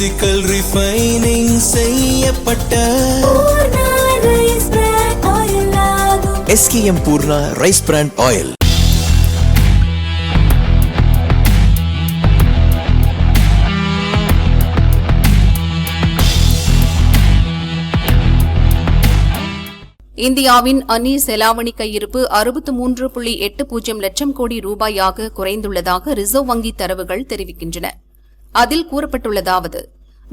Physical refining செய்யப்பட்ட SKM Poorna rice brand oil. இந்தியாவின் அந்நிய செலாவணி கையிருப்பு 63.80 லட்சம் கோடி ரூபாயாக குறைந்துள்ளதாக ரிசர்வ் வங்கி தரவுகள் தெரிவிக்கின்றன. அதில் கூறப்பட்டுள்ளதாவது: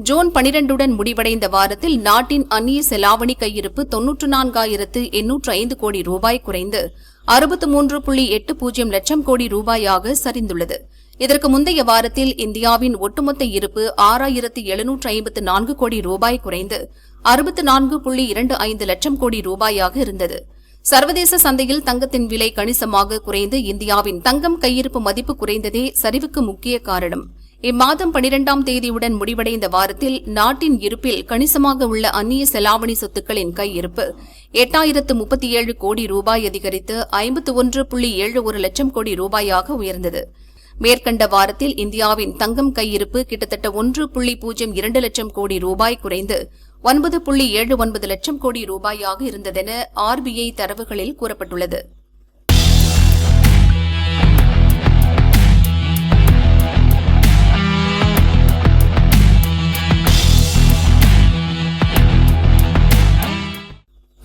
ஜூன் 12உடன் முடிவடைந்த வாரத்தில் நாட்டின் அந்நிய செலாவணி கையிருப்பு 94,805 கோடி ரூபாய் குறைந்து 63.80 லட்சம் கோடி ரூபாயாக சரிந்துள்ளது. இதற்கு முந்தைய வாரத்தில் இந்தியாவின் ஒட்டுமொத்த இருப்பு 6,754 கோடி ரூபாய் குறைந்து 64.25 லட்சம் கோடி ரூபாயாக இருந்தது. சர்வதேச சந்தையில் தங்கத்தின் விலை கணிசமாக குறைந்து இந்தியாவின் தங்கம் கையிருப்பு மதிப்பு குறைந்ததே சரிவுக்கு முக்கிய காரணம். இம்மாதம் 12ஆம் தேதியுடன் முடிவடைந்த வாரத்தில் நாட்டின் இருப்பில் கணிசமாக உள்ள அந்நிய செலாவணி சொத்துக்களின் கையிருப்பு 8,037 கோடி ரூபாய் அதிகரித்து 51.71 லட்சம் கோடி ரூபாயாக உயர்ந்தது. மேற்கண்ட வாரத்தில் இந்தியாவின் தங்கம் கையிருப்பு கிட்டத்தட்ட 1.02 லட்சம் கோடி ரூபாய் குறைந்து 9.79 லட்சம் கோடி ரூபாயாக இருந்ததென RBI தரவுகளில் கூறப்பட்டுள்ளது.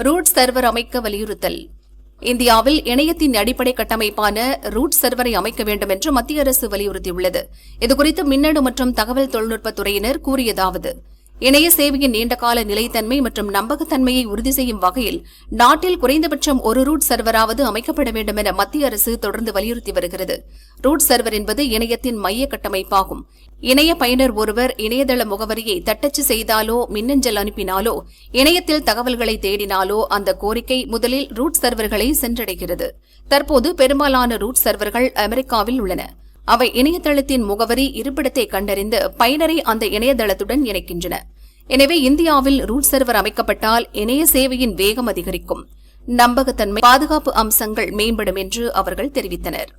ரூட் சர்வர் அமைக்க வலியுறுத்தல். இந்தியாவில் இணையத்தின் அடிப்படை கட்டமைப்பான ரூட் சர்வரை அமைக்க வேண்டும் என்று மத்திய அரசு வலியுறுத்தியுள்ளது. இதுகுறித்து மின்னணு மற்றும் தகவல் தொழில்நுட்பத் துறையினர் கூறியதாவது: இணைய சேவையின் நீண்டகால நிலைத்தன்மை மற்றும் நம்பகத்தன்மையை உறுதி செய்யும் வகையில் நாட்டில் குறைந்தபட்சம் ஒரு ரூட் சர்வராவது அமைக்கப்பட வேண்டும் என மத்திய அரசு தொடர்ந்து வலியுறுத்தி வருகிறது. ரூட் சர்வர் என்பது இணையத்தின் மைய கட்டமைப்பாகும். இணைய பயனர் ஒருவர் இணையதள முகவரியை தட்டச்சு செய்தாலோ மின்னஞ்சல் அனுப்பினாலோ இணையத்தில் தகவல்களை தேடினாலோ அந்த கோரிக்கை முதலில் ரூட் சர்வர்களை சென்றடைகிறது. தற்போது பெரும்பாலான ரூட் சர்வர்கள் அமெரிக்காவில் உள்ளன. அவை இணையதளத்தின் முகவரி இருப்பிடத்தை கண்டறிந்து பயனரை அந்த இணையதளத்துடன் இணைக்கின்றன. எனவே இந்தியாவில் ரூட் சர்வர் அமைக்கப்பட்டால் இணைய சேவையின் வேகம் அதிகரிக்கும், நம்பகத்தன்மை, பாதுகாப்பு அம்சங்கள் மேம்படும் என்று அவர்கள் தெரிவித்தனர்.